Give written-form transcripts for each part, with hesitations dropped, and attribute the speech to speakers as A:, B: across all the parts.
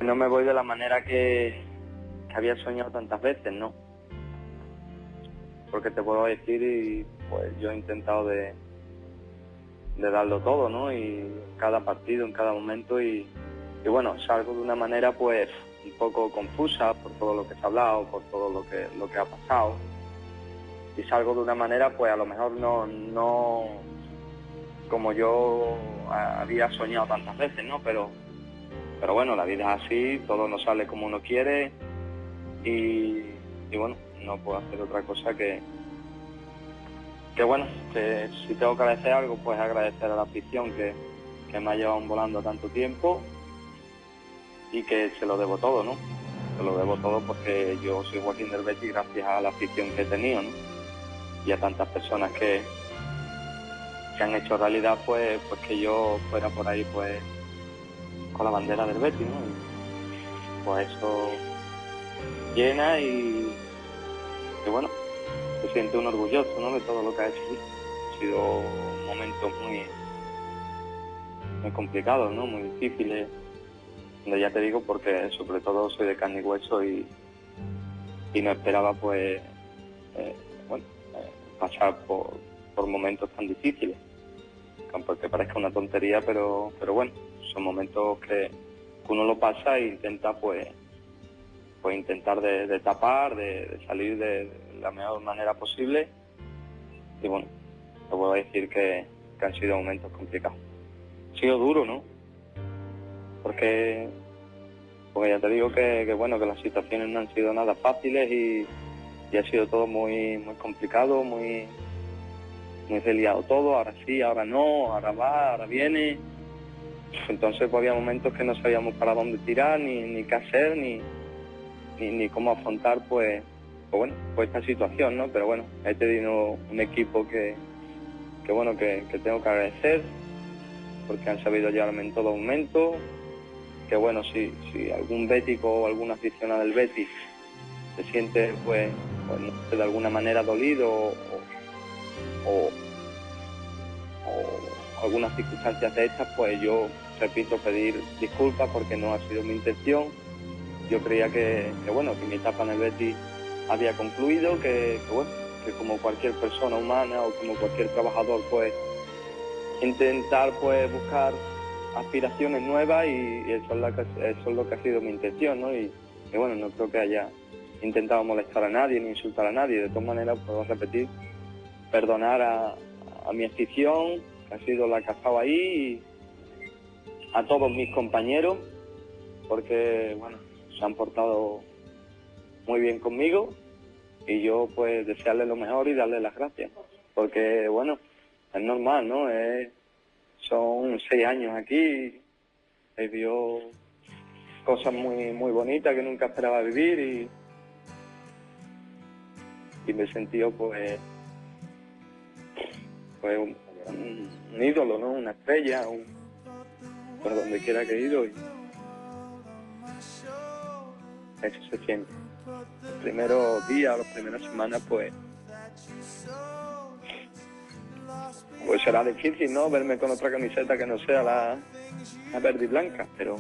A: No me voy de la manera que había soñado tantas veces, ¿no? Porque te puedo decir, y pues yo he intentado de darlo todo, ¿no? Y en cada partido, en cada momento, y bueno, salgo de una manera pues un poco confusa por todo lo que se ha hablado, por todo lo que ha pasado, y salgo de una manera pues a lo mejor no como yo había soñado tantas veces, ¿no? Pero bueno, la vida es así, todo no sale como uno quiere, y bueno, no puedo hacer otra cosa que bueno, que si tengo que agradecer algo, pues agradecer a la afición que me ha llevado volando tanto tiempo, y que se lo debo todo, ¿no? Se lo debo todo porque yo soy Joaquín del Betis gracias a la afición que he tenido, ¿no? Y a tantas personas que han hecho realidad pues que yo fuera por ahí pues con la bandera del Betis, ¿no? Y pues eso llena, y bueno, se siente uno orgulloso, ¿no? De todo lo que ha hecho. Han sido momentos muy complicados, ¿no? Muy difíciles, donde ya te digo, porque sobre todo soy de carne y hueso, y no esperaba pues pasar por momentos tan difíciles, aunque parezca una tontería, pero bueno, son momentos que uno lo pasa e intenta pues intentar de tapar, de salir de la mejor manera posible. Y bueno, te puedo decir que han sido momentos complicados. Ha sido duro, ¿no? Porque ya te digo que bueno, que las situaciones no han sido nada fáciles, y ha sido todo muy complicado, muy reliado todo. Ahora sí, ahora no, ahora va, ahora viene. Entonces pues había momentos que no sabíamos para dónde tirar, ni qué hacer, ni cómo afrontar pues esta situación, ¿no? Pero bueno, he tenido un equipo que tengo que agradecer, porque han sabido llevarme en todo momento. Que bueno, si algún bético o algún aficionado del Betis se siente pues no sé, de alguna manera dolido o algunas circunstancias de estas, pues yo repito, pedir disculpas, porque no ha sido mi intención. Yo creía que mi etapa en el Betis había concluido, que como cualquier persona humana o como cualquier trabajador, pues intentar pues buscar aspiraciones nuevas, y eso es lo que ha sido mi intención, ¿no? Y bueno, no creo que haya intentado molestar a nadie ni insultar a nadie. De todas maneras, puedo repetir, perdonar a mi afición, que ha sido la que ha estado ahí, y a todos mis compañeros, porque bueno, se han portado muy bien conmigo, y yo pues desearles lo mejor y darles las gracias, porque bueno, es normal, ¿no? Son 6 años aquí, he vivido cosas muy bonitas que nunca esperaba vivir, y me he sentido pues un ídolo, ¿no? Una estrella, por donde quiera que he ido, y eso se siente. Los primeros días, las primeras semanas, pues será difícil, ¿no? Verme con otra camiseta que no sea la verde y blanca, pero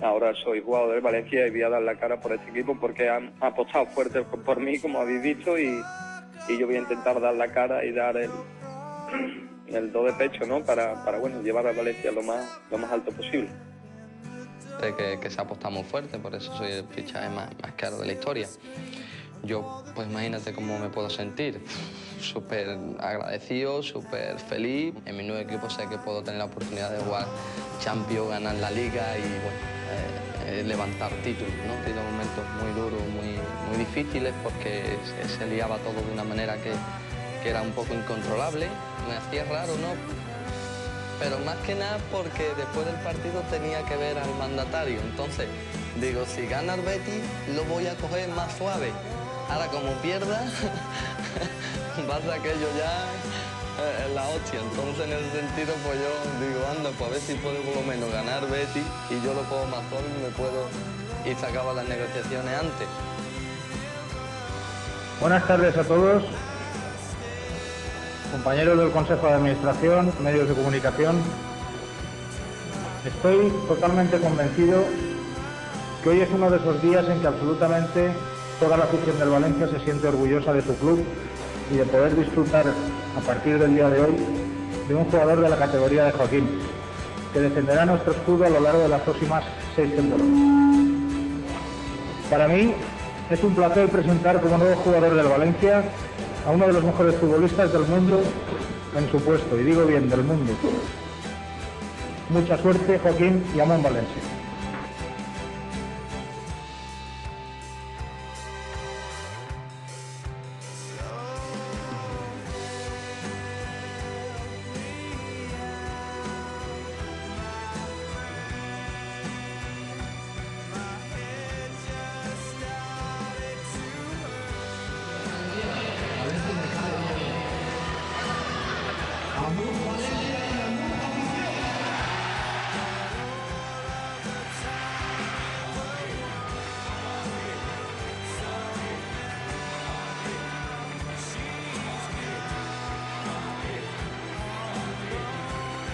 A: ahora soy jugador del Valencia y voy a dar la cara por este equipo, porque han apostado fuerte por mí, como habéis visto, y yo voy a intentar dar la cara y dar el do de pecho, ¿no? Para llevar a Valencia lo más alto posible.
B: Que se ha apostado muy fuerte, por eso soy el fichaje más caro de la historia. Yo, pues imagínate cómo me puedo sentir. Súper agradecido, súper feliz. En mi nuevo equipo sé que puedo tener la oportunidad de jugar Champions, ganar la Liga y levantar títulos, ¿no? He tenido momentos muy duros, muy difíciles, porque se liaba todo de una manera que era un poco incontrolable. Me hacía raro, ¿no? Pero más que nada porque después del partido tenía que ver al mandatario. Entonces, digo, si gana el Betis, lo voy a coger más suave. Ahora, como pierda, va a ser aquello ya la hostia. Entonces, en ese sentido, pues yo digo, anda, pues a ver si puedo por lo menos ganar Betis, y yo lo cojo más suave y me puedo ir se acaban las negociaciones antes.
C: Buenas tardes a todos. Compañeros del Consejo de Administración, medios de comunicación. Estoy totalmente convencido que hoy es uno de esos días en que absolutamente toda la afición del Valencia se siente orgullosa de su club y de poder disfrutar a partir del día de hoy de un jugador de la categoría de Joaquín, que defenderá nuestro escudo a lo largo de las próximas 6 temporadas. Para mí es un placer presentar como nuevo jugador del Valencia a uno de los mejores futbolistas del mundo en su puesto, y digo bien, del mundo. Mucha suerte, Joaquín, y amón Valencia.